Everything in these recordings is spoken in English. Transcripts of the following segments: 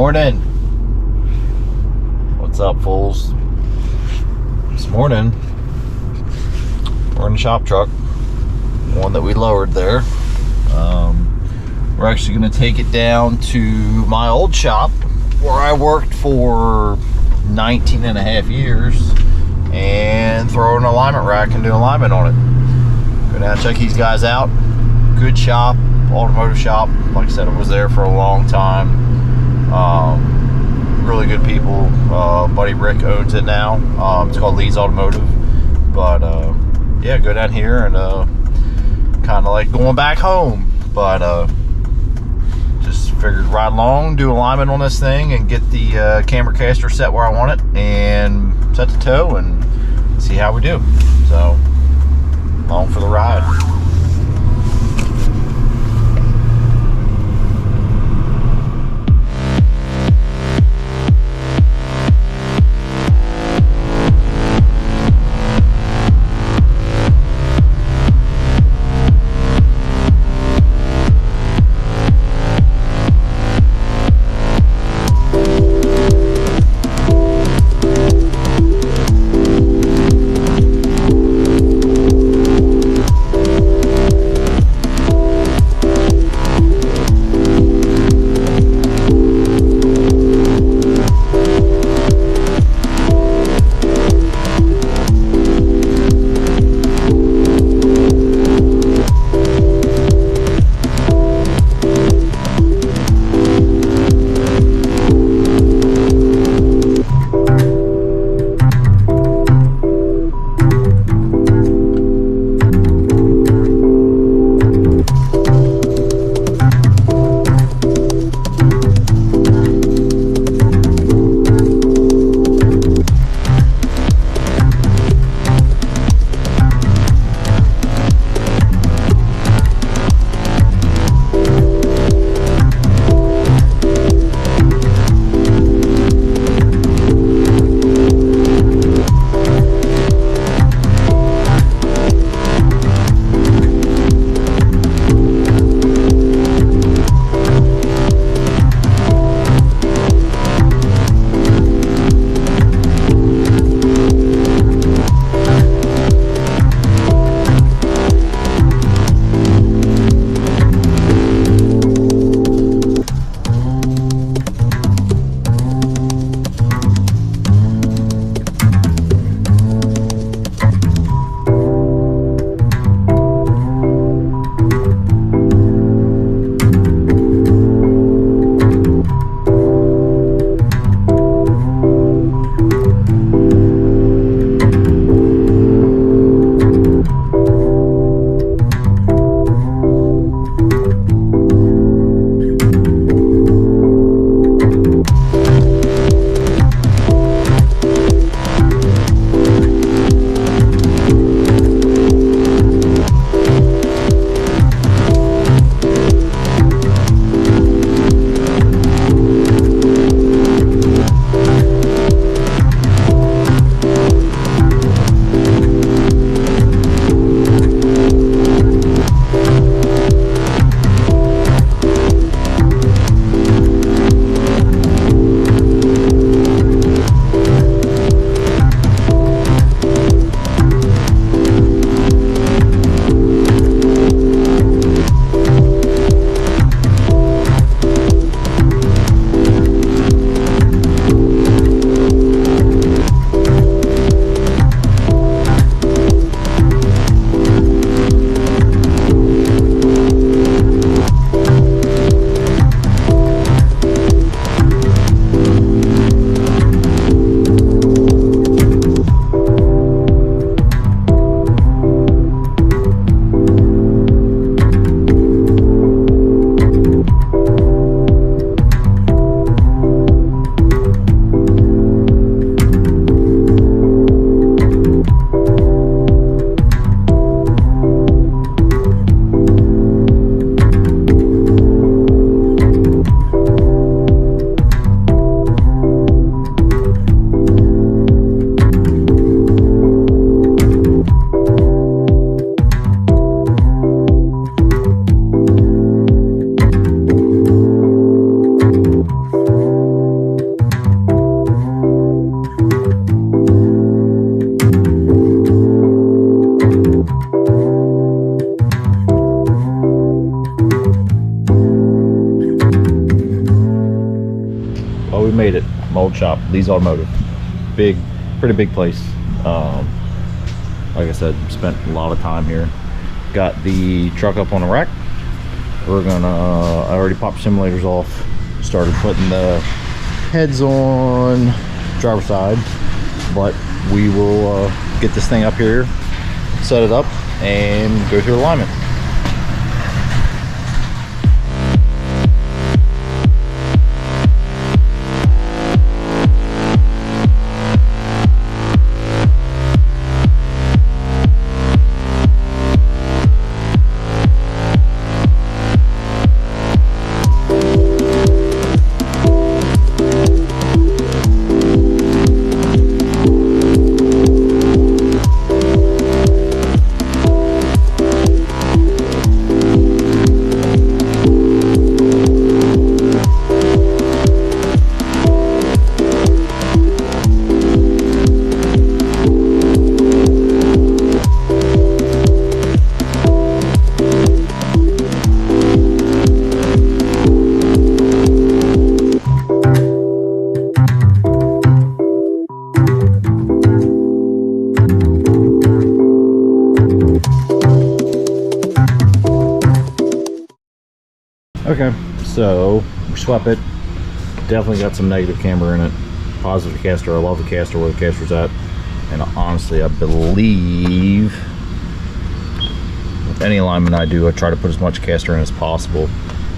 morning. What's up, fools? This morning, we're in the shop truck, one that we lowered there. We're actually going to take it down to my old shop where I worked for 19 and a half years and throw an alignment rack and do alignment on it. Go down and check these guys out. Good shop, automotive shop. Like I said, I was there for a long time. Really good people. Buddy Rick owns it now. It's called Lee's Automotive. But yeah, go down here and kind of like going back home. But just figured ride along, do alignment on this thing, and get the camber caster set where I want it, and set the toe, and see how we do. So, along for the ride. made it. My old shop, Lee's Automotive. Pretty big place. Like I said, spent a lot of time here. Got the truck up on the rack. We're gonna, I already popped simulators off. Started putting the heads on driver's side, but we will get this thing up here, set it up, and go through alignment. Okay, so we swap it. Definitely got some negative camber in it. Positive caster. I love the caster where the caster's at. And honestly, I believe with any alignment I do, I try to put as much caster in as possible.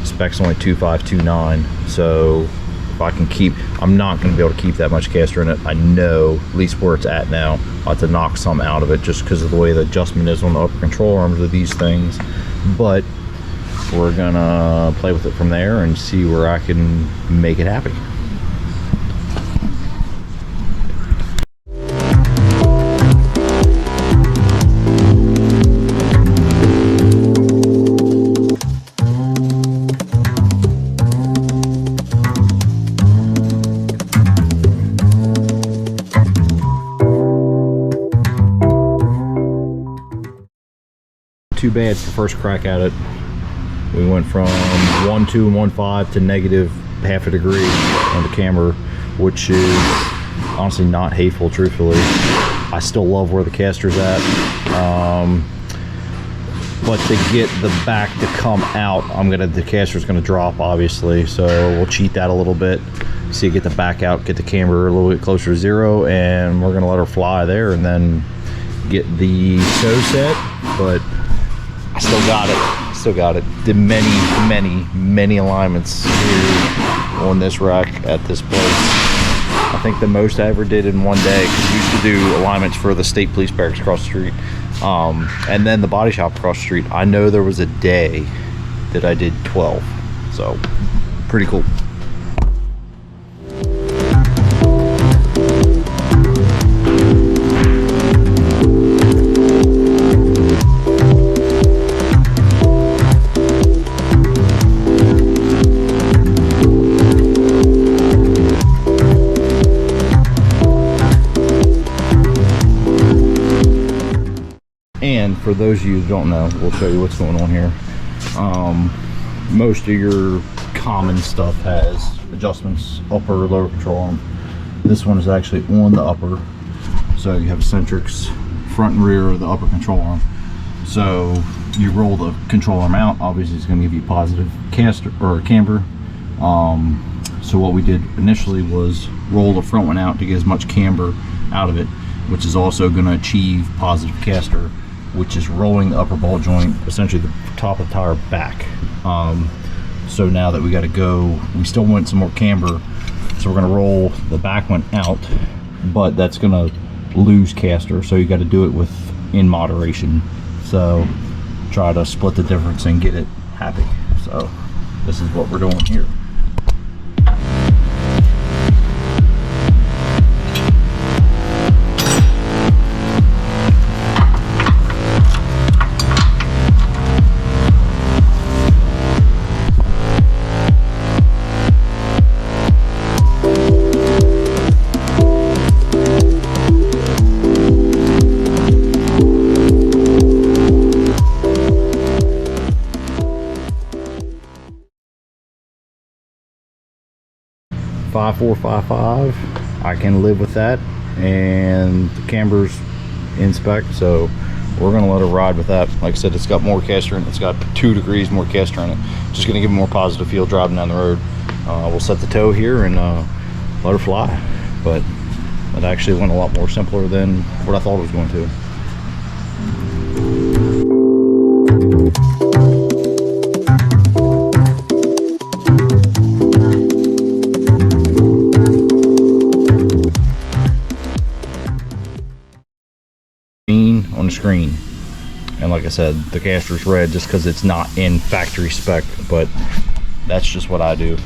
Spec's only 2529, so if I can keep, I'm not going to be able to keep that much caster in it. I know at least where it's at now. I'll have to knock some out of it just because of the way the adjustment is on the upper control arms of these things. But we're gonna play with it from there and see where I can make it happy. Too bad it's the first crack at it. We went from 1.2 and 1.5 to negative half a degree on the camber, which is honestly not hateful, truthfully. I still love where the caster's at. But to get the back to come out, the caster's gonna drop, obviously. So we'll cheat that a little bit. See, get the back out, get the camber a little bit closer to zero, and we're gonna let her fly there and then get the tow set. But I still got it. Did many alignments here on this rack at this place. I think the most I ever did in one day, because we used to do alignments for the state police barracks across the street, and then the body shop across the street. I know there was a day that I did 12, so pretty cool. And for those of you who don't know, we'll show you what's going on here. Most of your common stuff has adjustments, upper, lower control arm. This one is actually on the upper. So you have eccentrics, front and rear of the upper control arm. So you roll the control arm out, obviously it's going to give you positive caster or camber. So what we did initially was roll the front one out to get as much camber out of it, which is also going to achieve positive caster, which is rolling the upper ball joint, essentially the top of the tire back. So now that we got to go, we still want some more camber, so we're going to roll the back one out, but that's going to lose caster, so you got to do it in moderation. So try to split the difference and get it happy. So this is what we're doing here. 5455. I can live with that, and the camber's in spec, so we're gonna let it ride with that. Like I said, it's got more caster in it. It's got 2 degrees more caster in it. Just gonna give it more positive feel driving down the road. We'll set the tow here and let her fly. But it actually went a lot more simpler than what I thought it was going to. On the screen, and like I said, the caster's red just because it's not in factory spec, but that's just what I do.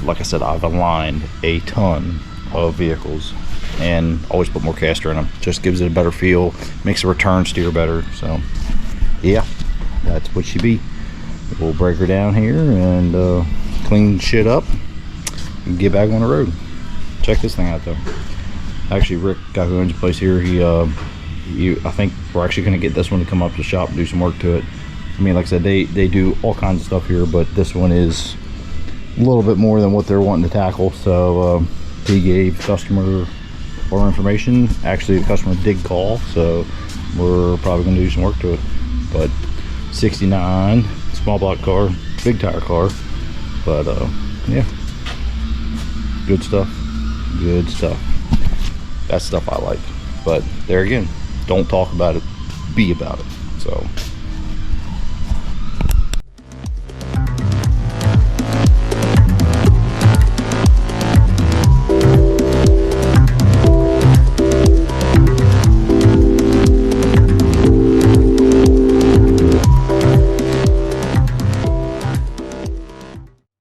Like I said, I've aligned a ton of vehicles and always put more caster in them. Just gives it a better feel, makes the return steer better. So yeah, that's what she be. We'll break her down here and clean shit up and get back on the road. Check this thing out though. Actually, Rick, guy who owns the place here, I think we're actually going to get this one to come up to the shop and do some work to it. I mean, like I said, they do all kinds of stuff here, but this one is a little bit more than what they're wanting to tackle. So he gave customer our information. Actually, the customer did call, so we're probably going to do some work to it. But 69, small block car, big tire car, but yeah, good stuff. Good stuff. That's stuff I like. But there again, don't talk about it, be about it. So